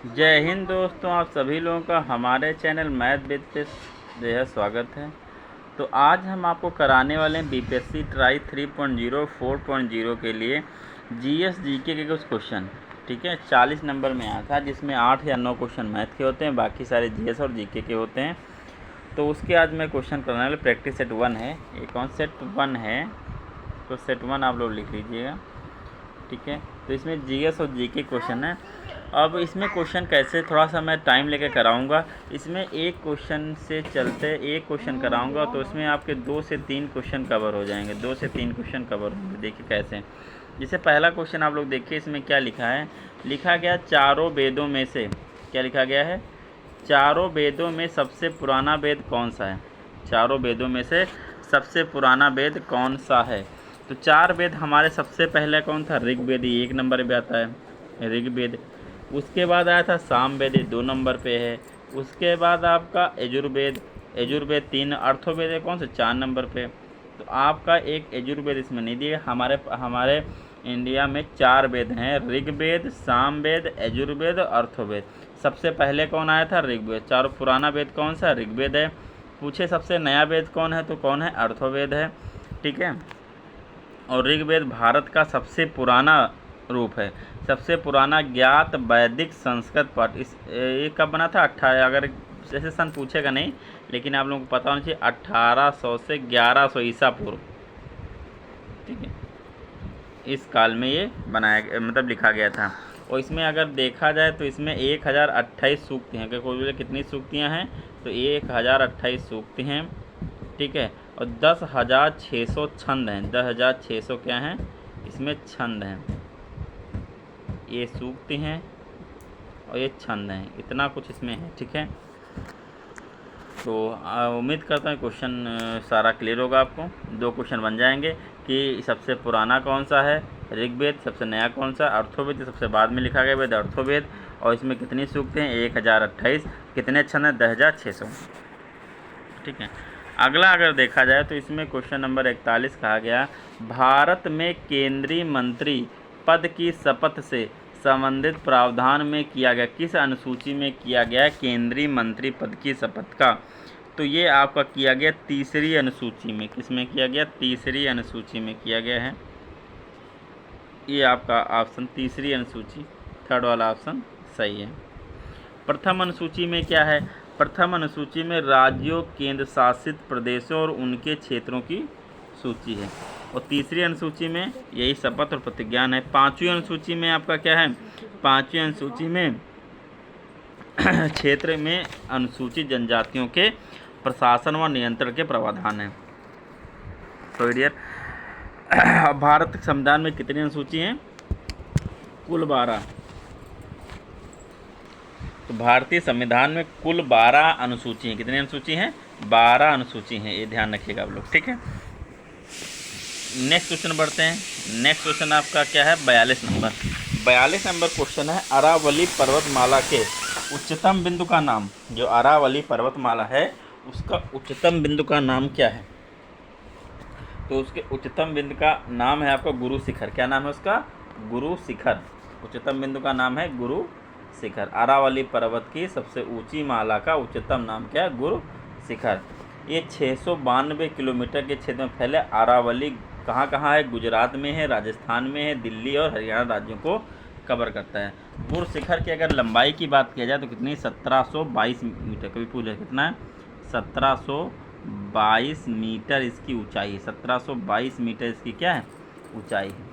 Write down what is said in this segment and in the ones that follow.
जय हिंद दोस्तों, आप सभी लोगों का हमारे चैनल मैथ विद पे बेहद स्वागत है। तो आज हम आपको कराने वाले हैं बीपीएससी ट्राई 3.0 4.0 के लिए जीएस जीके के कुछ क्वेश्चन। ठीक है, 40 नंबर में आया था, जिसमें 8 या 9 क्वेश्चन मैथ के होते हैं, बाकी सारे जीएस और जीके के होते हैं। तो उसके आज मैं क्वेश्चन कराने वाले प्रैक्टिस सेट 1 है। ये कौन सेट 1 है? तो सेट 1 आप लोग लिख लीजिएगा। ठीक है, तो इसमें जीएस और जीके क्वेश्चन है। अब इसमें क्वेश्चन कैसे, थोड़ा सा मैं टाइम लेके कराऊंगा। इसमें एक क्वेश्चन से चलते एक क्वेश्चन कराऊंगा, तो इसमें आपके 2 से 3 क्वेश्चन कवर हो जाएंगे। 2 से 3 क्वेश्चन कवर होंगे। देखिए कैसे। जैसे पहला क्वेश्चन आप लोग देखिए, इसमें क्या लिखा है। लिखा गया चारों वेदों में से, क्या लिखा गया है, चारों वेदों में सबसे पुराना वेद कौन सा है। चारों वेदों में से सबसे पुराना वेद कौन सा है। तो 4 वेद हमारे सबसे पहले कौन था? ऋग्वेद, 1 नंबर पे आता है ऋग्वेद। उसके बाद आया था सामवेद, 2 नंबर पे है। उसके बाद आपका यजुर्वेद, यजुर्वेद 3। अर्थोवेद है कौन सा? 4 नंबर पे। तो आपका एक यजुर्वेद इसमें नहीं दिया। हमारे इंडिया में 4 वेद हैं, ऋग्वेद, सामवेद, यजुर्वेद, अर्थोवेद। सबसे पहले कौन आया था? ऋग्वेद। चारों पुराना वेद कौन सा? ऋग्वेद है। पूछे सबसे नया वेद कौन है, तो कौन है? अर्थोवेद है। ठीक है, और ऋग्वेद भारत का सबसे पुराना रूप है, सबसे पुराना ज्ञात वैदिक संस्कृत पाठ। ये कब बना था? 18, अगर जैसे सन पूछेगा नहीं, लेकिन आप लोगों को पता होना चाहिए 1800 से 1100 ईसा पूर्व। ठीक है, इस काल में ये बनाया, मतलब लिखा गया था। और इसमें अगर देखा जाए तो इसमें 1028 सूक्ति हैं। कोई बोले कितनी सूक्तियाँ हैं, तो 1028 सूक्ति हैं। ठीक है, और 10,600 छंद हैं। 10,600 क्या हैं? इसमें छंद हैं। ये सूक्ति हैं और ये छंद हैं, इतना कुछ इसमें है। ठीक है, तो उम्मीद करता हूँ क्वेश्चन सारा क्लियर होगा आपको। 2 क्वेश्चन बन जाएंगे कि सबसे पुराना कौन सा है ऋग्वेद, सबसे नया कौन सा अर्थोवेद, सबसे बाद में लिखा गया वेद अर्थोवेद, और इसमें कितनी सूक्ति हैं? 1028। कितने छंद हैं? 10,600। ठीक है, अगला अगर देखा जाए तो इसमें क्वेश्चन नंबर 41 कहा गया, भारत में केंद्रीय मंत्री पद की शपथ से संबंधित प्रावधान में किया गया, किस अनुसूची में किया गया है केंद्रीय मंत्री पद की शपथ का? तो ये आपका किया गया 3री अनुसूची में। किस में किया गया? 3री अनुसूची में किया गया है। ये आपका ऑप्शन 3री अनुसूची, 3rd वाला ऑप्शन सही है। प्रथम अनुसूची में क्या है? प्रथम अनुसूची में राज्यों, केंद्र शासित प्रदेशों और उनके क्षेत्रों की सूची है। और 3री अनुसूची में यही शपथ और प्रतिज्ञान है। 5वीं अनुसूची में आपका क्या है? 5वीं अनुसूची में क्षेत्र में अनुसूचित जनजातियों के प्रशासन व नियंत्रण के प्रावधान है। तो डियर, भारत संविधान में कितनी अनुसूची हैं? कुल 12। तो भारतीय संविधान में कुल 12 अनुसूची हैं। कितनी अनुसूची हैं? 12 अनुसूची हैं, ये ध्यान रखिएगा आप लोग। ठीक है, नेक्स्ट क्वेश्चन बढ़ते हैं। नेक्स्ट क्वेश्चन आपका क्या है? 42 नंबर। 42 नंबर क्वेश्चन है, अरावली पर्वतमाला के उच्चतम बिंदु का नाम। जो अरावली पर्वतमाला है उसका उच्चतम बिंदु का नाम क्या है? तो उसके उच्चतम बिंदु का नाम है आपका गुरु शिखर। क्या नाम है उसका? गुरु शिखर। उच्चतम बिंदु का नाम है गुरु शिखर। अरावली पर्वत की सबसे ऊंची माला का उच्चतम नाम क्या है? गुरु शिखर। ये 692 किलोमीटर के क्षेत्र में फैले अरावली कहाँ कहाँ है? गुजरात में है, राजस्थान में है, दिल्ली और हरियाणा राज्यों को कवर करता है। गुरु शिखर की अगर लंबाई की बात किया जाए तो कितनी? 1722 मीटर। कभी पूछा कितना है? 1722 मीटर इसकी ऊंचाई है। 1722 मीटर इसकी क्या है? ऊंचाई है।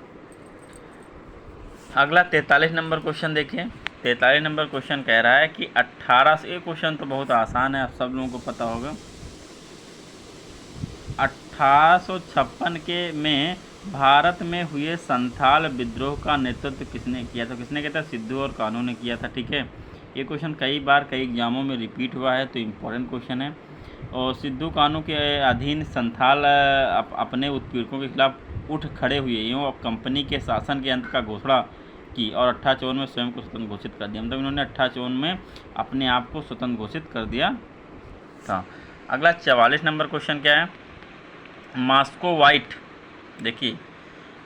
अगला 43 नंबर क्वेश्चन देखिए। 43 नंबर क्वेश्चन कह रहा है कि 1800, ये क्वेश्चन तो बहुत आसान है, आप सब लोगों को पता होगा। 1856 के में भारत में हुए संथाल विद्रोह का नेतृत्व किसने किया था? किसने किया था? सिद्धू और कान्हू ने किया था। ठीक है, ये क्वेश्चन कई बार कई एग्जामों में रिपीट हुआ है, तो इम्पोर्टेंट क्वेश्चन है। और सिद्धू कान्हू के अधीन संथाल अपने उत्पीड़कों के खिलाफ उठ खड़े हुए एवं कंपनी के शासन के अंत का घोषणा की और 1854 में स्वयं को स्वतंत्र घोषित कर दिया। मतलब इन्होंने 1854 में अपने आप को स्वतंत्र घोषित कर दिया था। अगला 44 नंबर क्वेश्चन क्या है? Moscow white. देखिए,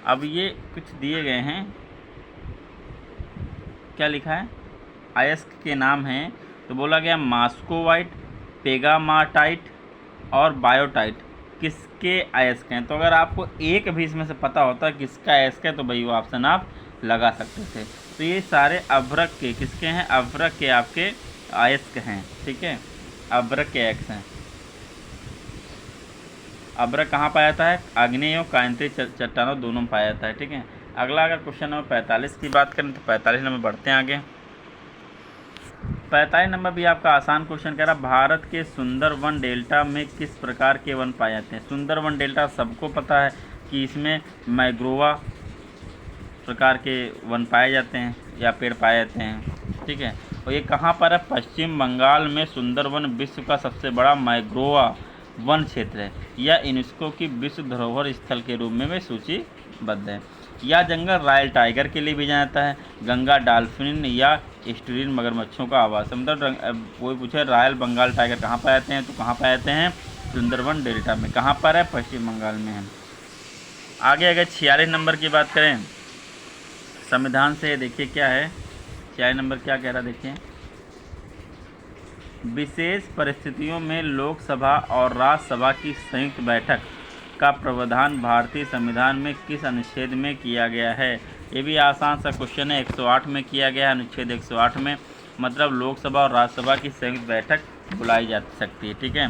अब ये कुछ दिए गए हैं, क्या लिखा है? अयस्क के नाम हैं, तो बोला गया मॉस्कोवाइट, पेगामाटाइट और बायोटाइट किसके अयस्क हैं। तो अगर आपको एक भी इसमें से पता होता किसका अयस्क है तो भाई वो ऑप्शन आप लगा सकते थे। तो ये सारे अभ्रक के किसके हैं, अभ्रक के आपके अयस्क हैं, ठीक है, अभ्रक के अयस्क हैं। अभ्रक कहाँ पाया जाता है, आग्नेय और कांतिक चट्टानों दोनों में पाया जाता है, ठीक है। अगला अगर क्वेश्चन नंबर 45 की बात करें तो 45 नंबर बढ़ते हैं आगे। 45 नंबर भी आपका आसान क्वेश्चन कह रहा, भारत के सुंदरवन डेल्टा में किस प्रकार के वन पाए जाते हैं। सुंदरवन डेल्टा सबको पता है कि इसमें मैग्रोवा प्रकार के वन पाए जाते हैं या पेड़ पाए जाते हैं, ठीक है। और ये कहाँ पर है, पश्चिम बंगाल में सुंदरवन विश्व का सबसे बड़ा मैग्रोवा वन क्षेत्र है। यह यूनेस्को की विश्व धरोहर स्थल के रूप में सूचीबद्ध है। यह जंगल रॉयल टाइगर के लिए भी जाना जाता है, गंगा डॉल्फिन या एस्टुरिन मगरमच्छों का आवास है। मतलब कोई पूछे रॉयल बंगाल टाइगर कहाँ पाए जाते हैं, तो कहाँ पाए जाते हैं, सुंदरवन डेल्टा में। कहाँ पर है, पश्चिम बंगाल में है। आगे अगर 46 नंबर की बात करें संविधान से, देखिए क्या है 46 नंबर क्या कह रहा, देखिए विशेष परिस्थितियों में लोकसभा और राज्यसभा की संयुक्त बैठक का प्रावधान भारतीय संविधान में किस अनुच्छेद में किया गया है। ये भी आसान सा क्वेश्चन है, 108 में किया गया है, अनुच्छेद 108 में। मतलब लोकसभा और राज्यसभा की संयुक्त बैठक बुलाई जा सकती है, ठीक है।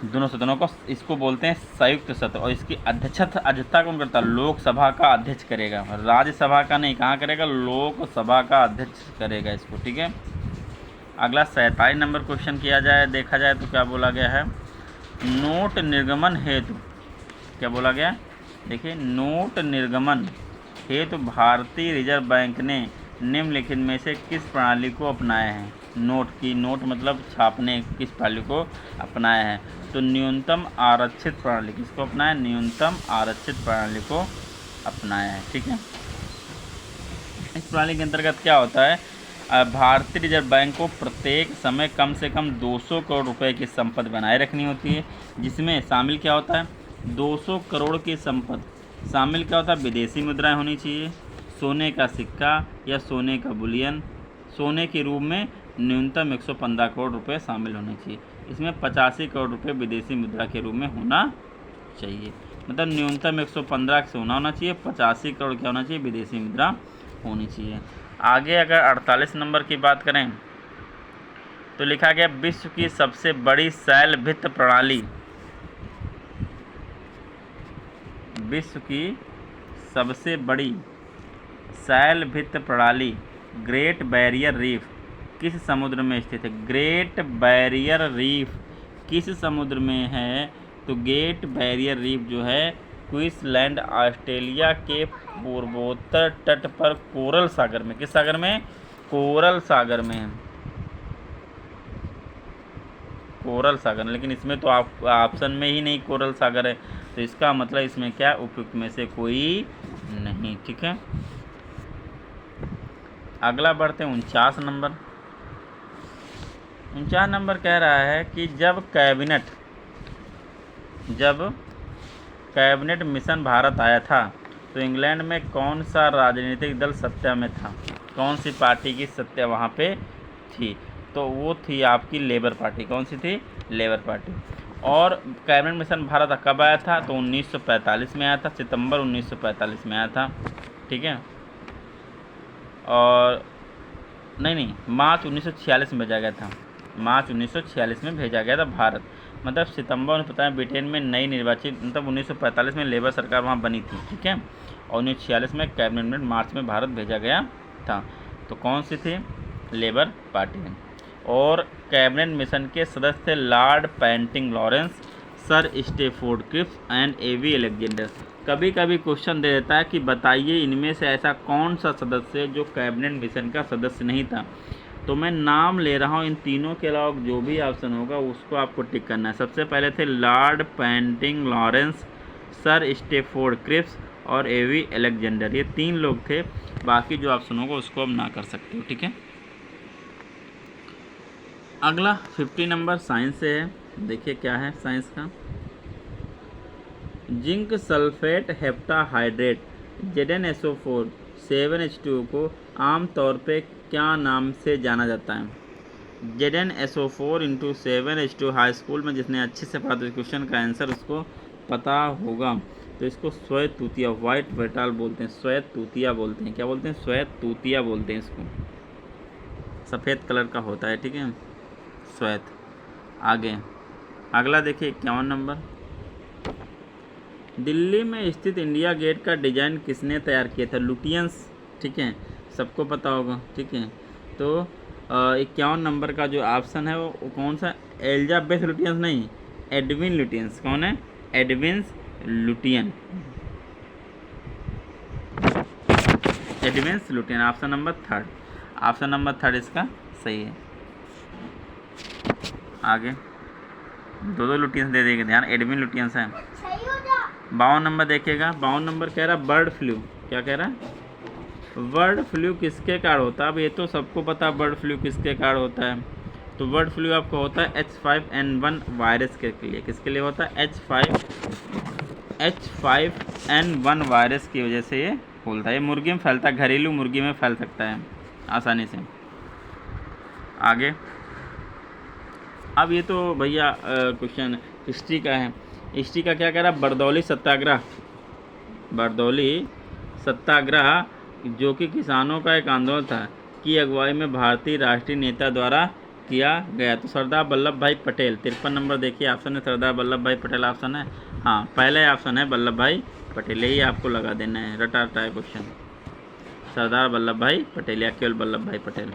दोनों सदनों को, इसको बोलते हैं संयुक्त सत्र। और इसकी अध्यक्षता कौन करता है, लोकसभा का अध्यक्ष करेगा, राज्यसभा का नहीं, कहाँ करेगा, लोकसभा का अध्यक्ष करेगा इसको, ठीक है। अगला 47 नंबर क्वेश्चन किया जाए, देखा जाए तो क्या बोला गया है, नोट निर्गमन हेतु, क्या बोला गया, देखिए नोट निर्गमन हेतु भारतीय रिजर्व बैंक ने निम्नलिखित में से किस प्रणाली को अपनाया है। नोट मतलब छापने, किस प्रणाली को अपनाया है, तो न्यूनतम आरक्षित प्रणाली, किसको अपनाया, न्यूनतम आरक्षित प्रणाली को अपनाया है, ठीक है। इस प्रणाली के अंतर्गत क्या होता है, भारतीय रिजर्व बैंक को प्रत्येक समय कम से कम 200 करोड़ रुपए की संपत्ति बनाए रखनी होती है, जिसमें शामिल क्या होता है, 200 करोड़ की संपत्ति शामिल क्या होता है, विदेशी मुद्राएं होनी चाहिए, सोने का सिक्का या सोने का बुलियन, सोने के रूप में न्यूनतम 115 करोड़ रुपए शामिल होने चाहिए। इसमें 85 करोड़ रुपए विदेशी मुद्रा के रूप में होना चाहिए। मतलब न्यूनतम 115 सोना होना चाहिए, 85 करोड़ क्या होना चाहिए, विदेशी मुद्रा होनी चाहिए। आगे अगर 48 नंबर की बात करें तो लिखा गया विश्व की सबसे बड़ी शैल भित्त प्रणाली, विश्व की सबसे बड़ी शैल भित्त प्रणाली ग्रेट बैरियर रीफ किस समुद्र में स्थित है। ग्रेट बैरियर रीफ किस समुद्र में है, तो ग्रेट बैरियर रीफ जो है क्वींसलैंड ऑस्ट्रेलिया के पूर्वोत्तर तट पर कोरल सागर में, किस सागर में, कोरल सागर में है, कोरल सागर। लेकिन इसमें तो आप ऑप्शन में ही नहीं कोरल सागर है, तो इसका मतलब इसमें क्या, उपयुक्त में से कोई नहीं, ठीक है। अगला बढ़ते हैं 49 नंबर। 49 नंबर कह रहा है कि जब कैबिनेट मिशन भारत आया था तो इंग्लैंड में कौन सा राजनीतिक दल सत्ता में था, कौन सी पार्टी की सत्ता वहाँ पे थी, तो वो थी आपकी लेबर पार्टी। कौन सी थी, लेबर पार्टी। और कैबिनेट मिशन भारत कब आया था, तो 1945 में आया था, सितंबर 1945 में आया था, ठीक है। और नहीं मार्च 1946 में भेजा गया था, मार्च 1946 में भेजा गया था भारत। मतलब सितंबर में पता है ब्रिटेन में नई निर्वाचित, मतलब 1945 में लेबर सरकार वहाँ बनी थी, ठीक है। और 1946 में कैबिनेट में मार्च में भारत भेजा गया था। तो कौन सी थी, लेबर पार्टी। और कैबिनेट मिशन के सदस्य थे Lord Pethick Lawrence, sir Stafford Cripps and A V Alexander. कभी कभी क्वेश्चन दे देता है कि बताइए इनमें से ऐसा कौन सा सदस्य जो कैबिनेट मिशन का सदस्य नहीं था। तो मैं नाम ले रहा हूँ, इन तीनों के अलावा जो भी ऑप्शन होगा उसको आपको टिक करना है। सबसे पहले थे Lord Pethick Lawrence, sir Stafford Cripps और एवी अलेक्जेंडर, ये 3 लोग थे। बाकी जो ऑप्शन होगा उसको आप ना कर सकते हो, ठीक है। अगला 50 नंबर साइंस से है, देखिए क्या है साइंस का। Zinc sulphate heptahydrate ZnSO4 7H2O को आम तौर पे क्या नाम से जाना जाता है? ZnSO4/7H2 हाई स्कूल में जिसने अच्छे से पढ़ा तो इस क्वेश्चन का आंसर उसको पता होगा। तो इसको श्वेत तूतिया, वाइट वेटाल बोलते हैं, श्वेत तूतिया बोलते हैं। क्या बोलते हैं? श्वेत तूतिया बोलते हैं इसको। सफ़ेद कलर का होता है, ठीक है, श्वेत। आगे अगला देखिए 51 नंबर। दिल्ली में स्थित इंडिया गेट का डिज़ाइन किसने तैयार किया था? लुटियंस, ठीक है, सबको पता होगा, ठीक है। तो 51 नंबर का जो ऑप्शन है वो कौन सा? एलिजाबेथ लुटियंस नहीं, एडविन लुटियंस। कौन है? Edwin Lutyen, Edwin Lutyen. Option number third, option number third इसका सही है। आगे दो लुटियंस दे देंगे, ध्यान, एडविन लुटियंस है। 52 नंबर देखिएगा। 52 नंबर कह रहा बर्ड फ्लू। क्या कह रहा है? बर्ड फ्लू किसके कारण होता है? अब ये तो सबको पता है बर्ड फ्लू किसके कारण होता है। तो बर्ड फ्लू आपको होता है H5N1 वायरस के लिए। किसके लिए होता है? H5N1 वायरस की वजह से ये फैलता है। ये मुर्गी में फैलता है, घरेलू मुर्गी में फैल सकता है आसानी से। आगे अब ये तो भैया क्वेश्चन हिस्ट्री का है। हिस्ट्री का क्या कह रहा है? बरदौली सत्याग्रह, बरदौली सत्याग्रह जो कि किसानों का एक आंदोलन था की अगुवाई में भारतीय राष्ट्रीय नेता द्वारा किया गया। तो सरदार वल्लभ भाई पटेल। 53 नंबर देखिए, ऑप्शन है सरदार वल्लभ भाई पटेल। ऑप्शन है, हाँ, पहले ऑप्शन है वल्लभ भाई पटेल। यही आपको लगा देना है, रटा रटा है क्वेश्चन। सरदार वल्लभ भाई पटेल या केवल वल्लभ भाई पटेल।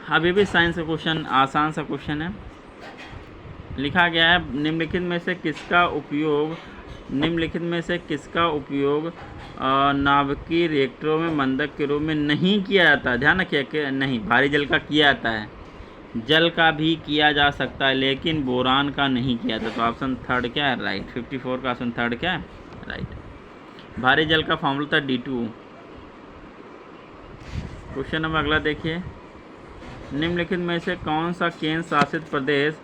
अभी भी साइंस का क्वेश्चन, आसान सा क्वेश्चन है। लिखा गया है निम्नलिखित में से किसका उपयोग नाभिकीय रिएक्टरों में मंदक के रूप में नहीं किया जाता? ध्यान रखिए कि नहीं, भारी जल का किया जाता है, जल का भी किया जा सकता है, लेकिन बोरान का नहीं किया जाता। तो ऑप्शन थर्ड क्या है? राइट। 54 का ऑप्शन थर्ड क्या है? राइट। भारी जल का फॉर्मूला था D2। क्वेश्चन नंबर अगला देखिए। निम्नलिखित में से कौन सा केंद्र शासित प्रदेश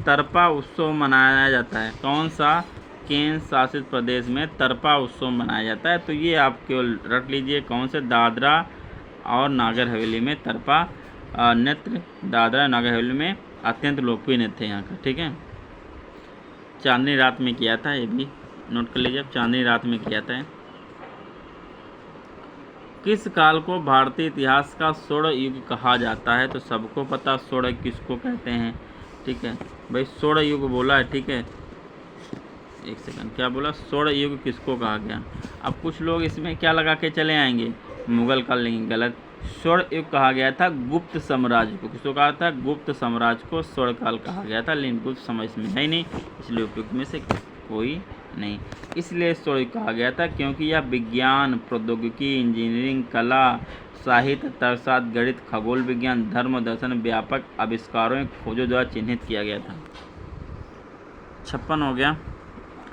तरपा उत्सव मनाया जाता है? कौन सा केंद्र शासित प्रदेश में तरपा उत्सव मनाया जाता है? तो ये आप केवल रख लीजिए, कौन से? दादरा और नागर हवेली में तरपा नृत्य, दादरा नागर हवेली में अत्यंत लोकप्रिय नृत्य है यहाँ का, ठीक है। चांदनी रात में किया था, ये भी नोट कर लीजिए, चांदनी रात में किया था। किस काल को भारतीय इतिहास का स्वर्ण युग कहा जाता है? तो सबको पता स्वर्ण युग किसको कहते हैं, ठीक है भाई, स्वर्ण युग बोला है, ठीक है। एक सेकंड, क्या बोला? स्वर्ण युग किसको कहा गया? अब कुछ लोग इसमें क्या लगा के चले आएंगे, मुगल काल, लेकिन गलत। स्वर्ण युग कहा गया था गुप्त साम्राज्य को। किसको कहा था? गुप्त साम्राज्य को स्वर्ण काल कहा गया था, लेकिन गुप्त साम्राज्य में है ही नहीं, इसलिए उपयुक्त में से कोई नहीं। इसलिए स्वर्ण युग कहा गया था क्योंकि यह विज्ञान, प्रौद्योगिकी, इंजीनियरिंग, कला, साहित्य, तर्कशास्त्र, गणित, खगोल विज्ञान, धर्म, दर्शन, व्यापक आविष्कारों, खोजों द्वारा चिन्हित किया गया था। 56 हो गया।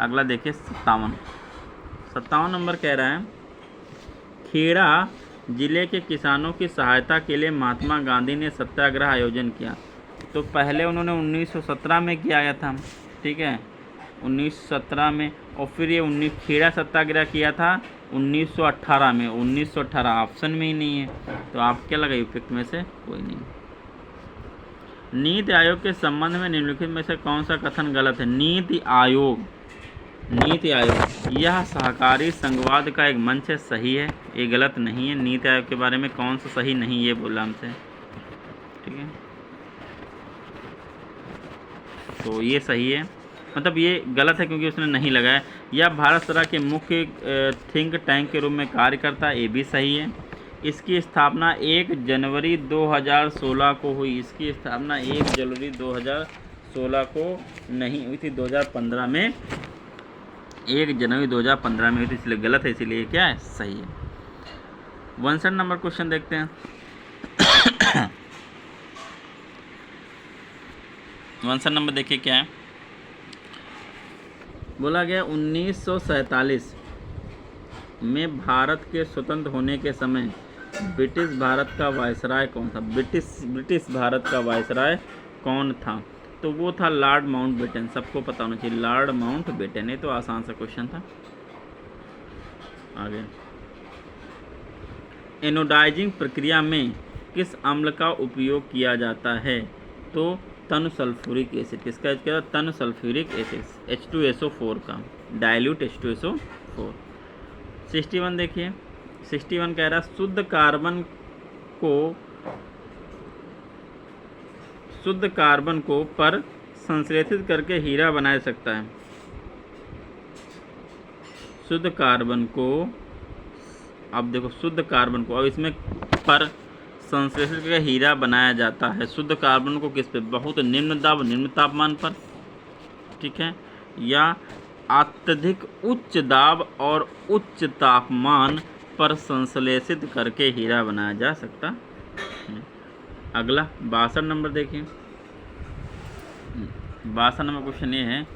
अगला देखिए 57 नंबर कह रहा है खेड़ा जिले के किसानों की सहायता के लिए महात्मा गांधी ने सत्याग्रह आयोजन किया। तो पहले उन्होंने 1917 में किया गया था, ठीक है, 1917 में, और फिर ये खेड़ा सत्याग्रह किया था 1918 में। 1918 ऑप्शन में ही नहीं है, तो आप क्या लगा? उपयुक्त में से कोई नहीं। नीति आयोग के संबंध में निम्नलिखित में से कौन सा कथन गलत है? नीति आयोग यह सहकारी संघवाद का एक मंच है, सही है, ये गलत नहीं है। नीति आयोग के बारे में कौन सा सही नहीं, ये बोला हमसे, ठीक है, तो ये सही है, मतलब ये गलत है क्योंकि उसने नहीं लगाया। यह भारत सरकार के मुख्य थिंक टैंक के रूप में कार्य करता है, ये भी सही है। इसकी स्थापना 1 जनवरी 2016 को हुई। इसकी स्थापना 1 जनवरी 2016 को नहीं हुई थी, 2015 में, 1 जनवरी 2015 में हुई थी, इसलिए गलत है, इसीलिए क्या है? सही है। 62 नंबर क्वेश्चन देखते हैं। 62 नंबर देखिए क्या है, बोला गया 1947 में भारत के स्वतंत्र होने के समय ब्रिटिश भारत का वायसराय कौन था? ब्रिटिश भारत का वायसराय कौन था? तो वो था लॉर्ड माउंटबेटन। सबको पता होना चाहिए, लॉर्ड माउंटबेटन। ये तो आसान सा क्वेश्चन था। आगे एनोडाइजिंग प्रक्रिया में किस अम्ल का उपयोग किया जाता है? तो तनु सल्फ्यूरिक एसिड। किसका यूज किया? तनु सल्फ्यूरिक एसिड H2SO4 का, डाइल्यूट H2SO4। 61 देखिए, 61 कह रहा शुद्ध कार्बन को पर संश्लेषित करके हीरा बनाया सकता है। शुद्ध कार्बन को, अब देखो शुद्ध कार्बन को अब इसमें पर संश्लेषित करके हीरा बनाया जाता है। शुद्ध कार्बन को किस पे? बहुत निम्न दाब, निम्न तापमान पर, ठीक है, या अत्यधिक उच्च दाब और उच्च तापमान पर संश्लेषित करके हीरा बनाया जा सकता है। अगला 62 नंबर देखिए। 62 नंबर क्वेश्चन ये है,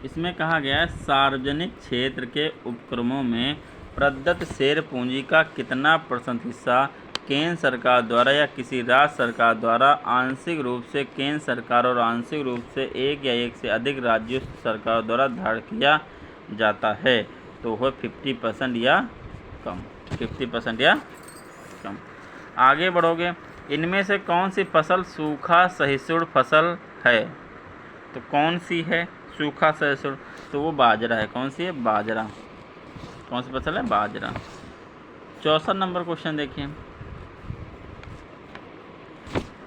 इसमें कहा गया है सार्वजनिक क्षेत्र के उपक्रमों में प्रदत्त शेयर पूंजी का कितना % हिस्सा केंद्र सरकार द्वारा या किसी राज्य सरकार द्वारा आंशिक रूप से केंद्र सरकार और आंशिक रूप से एक या एक से अधिक राज्यों सरकार द्वारा धारण किया जाता है? तो वह 50% या कम, 50% या कम। आगे बढ़ोगे, इनमें से कौन सी फसल सूखा सहिष्णु फसल है? तो कौन सी है सूखा सहिष्णु? तो वो बाजरा है। कौन सी है? बाजरा। कौन सी फसल है? बाजरा। 64 नंबर क्वेश्चन देखिए,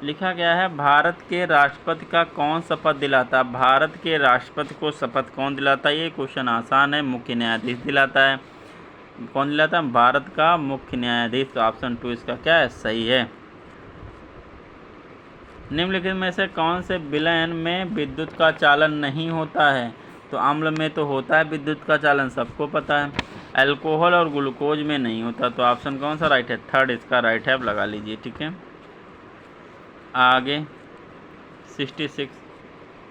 लिखा गया है भारत के राष्ट्रपति का कौन शपथ दिलाता है? भारत के राष्ट्रपति को शपथ कौन दिलाता है? ये क्वेश्चन आसान है, मुख्य न्यायाधीश दिलाता है। कौन दिलाता है? भारत का मुख्य न्यायाधीश। तो ऑप्शन 2 इसका क्या है? सही है। निम्नलिखित में से कौन से विलयन में विद्युत का चालन नहीं होता है? तो अम्ल में तो होता है विद्युत का चालन, सबको पता है। अल्कोहल और ग्लूकोज में नहीं होता। तो ऑप्शन कौन सा राइट है? 3 इसका राइट है, आप लगा लीजिए, ठीक है। आगे 66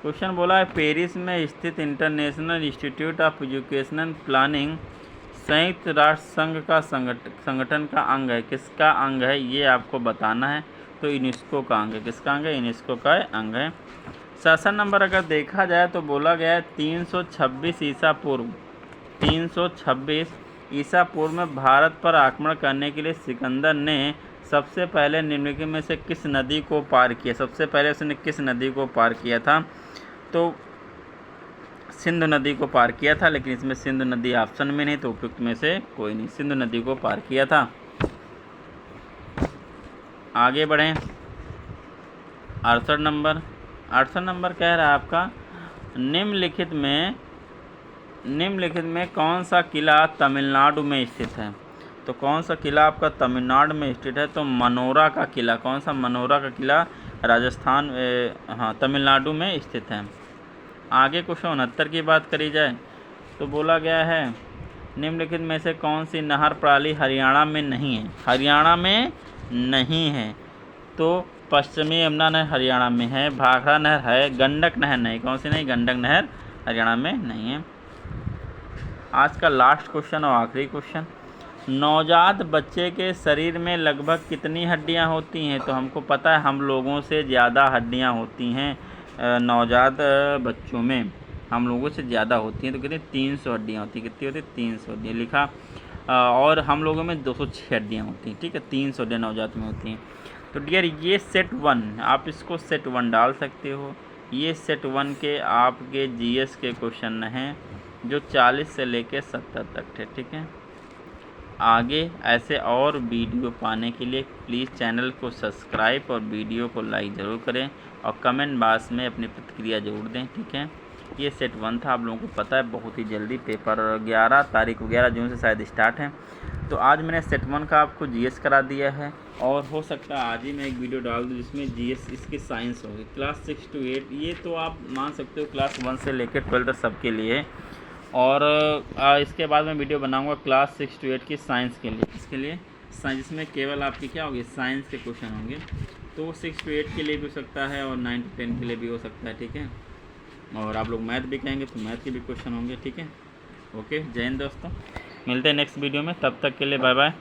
क्वेश्चन बोला है, पेरिस में स्थित international institute of educational planning संयुक्त राष्ट्र संघ का संगठन का अंग है। किसका अंग है ये आपको बताना है। तो यूनेस्को का अंग है। किसका अंग है? यूनेस्को का अंग है। 67 नंबर अगर देखा जाए तो बोला गया है 326 ईसा पूर्व, 326 ईसा पूर्व में भारत पर आक्रमण करने के लिए सिकंदर ने सबसे पहले निम्नलिखित में से किस नदी को पार किया? सबसे पहले उसने किस नदी को पार किया था? तो सिंधु नदी को पार किया था, लेकिन इसमें सिंधु नदी ऑप्शन में नहीं, तो उपयुक्त में से कोई नहीं, सिंधु नदी को पार किया था। आगे बढ़ें, 68 नंबर। 68 नंबर कह रहा है आपका, निम्नलिखित में कौन सा किला तमिलनाडु में स्थित है? तो कौन सा किला आपका तमिलनाडु में स्थित है? तो मनोरा का किला। कौन सा? मनोरा का किला राजस्थान, तमिलनाडु में स्थित है। आगे क्वेश्चन 69 की बात करी जाए तो बोला गया है निम्नलिखित में से कौन सी नहर प्रणाली हरियाणा में नहीं है? हरियाणा में नहीं है। तो पश्चिमी यमुना नहर हरियाणा में है, भाखड़ा नहर है, गंडक नहर नहीं। कौन सी नहीं? गंडक नहर हरियाणा में नहीं है। आज का लास्ट क्वेश्चन और आखिरी क्वेश्चन, नवजात बच्चे के शरीर में लगभग कितनी हड्डियां होती हैं? तो हमको पता है हम लोगों से ज़्यादा हड्डियां होती हैं नवजात बच्चों में, हम लोगों से ज़्यादा होती हैं। तो कितनी? 300 हड्डियाँ होती हैं। कितनी होती है? 300 हड्डियाँ लिखा। और हम लोगों में 206 हड्डियाँ होती हैं, ठीक है। 300 हड्डियाँ नवजात में होती हैं। तो डियर ये सेट 1, आप इसको सेट 1 डाल सकते हो। ये सेट 1 के आपके GS के क्वेश्चन हैं जो 40 से लेकर 70 तक थे, ठीक है। आगे ऐसे और वीडियो पाने के लिए प्लीज़ चैनल को सब्सक्राइब और वीडियो को लाइक ज़रूर करें और कमेंट बॉक्स में अपनी प्रतिक्रिया ज़रूर दें, ठीक है। ये सेट 1 था, आप लोगों को पता है बहुत ही जल्दी पेपर 11 तारीख 11 जून से शायद स्टार्ट है। तो आज मैंने सेट 1 का आपको GS करा दिया है और हो सकता है आज ही मैं एक वीडियो डाल दूँ जिसमें GS इसकी साइंस होगी क्लास 6 to 8। ये तो आप मान सकते हो क्लास 1 से लेकर 12 तक सबके लिए। और इसके बाद मैं वीडियो बनाऊंगा क्लास 6 to 8 की साइंस के लिए। इसके लिए साइंस, जिसमें केवल आपकी क्या होगी? साइंस के क्वेश्चन होंगे। तो 6 to 8 के लिए भी हो सकता है और 9 to 10 के लिए भी हो सकता है, ठीक है। और आप लोग मैथ भी कहेंगे तो मैथ के भी क्वेश्चन होंगे, ठीक है। ओके, जय हिंद दोस्तों, मिलते हैं नेक्स्ट वीडियो में। तब तक के लिए बाय बाय।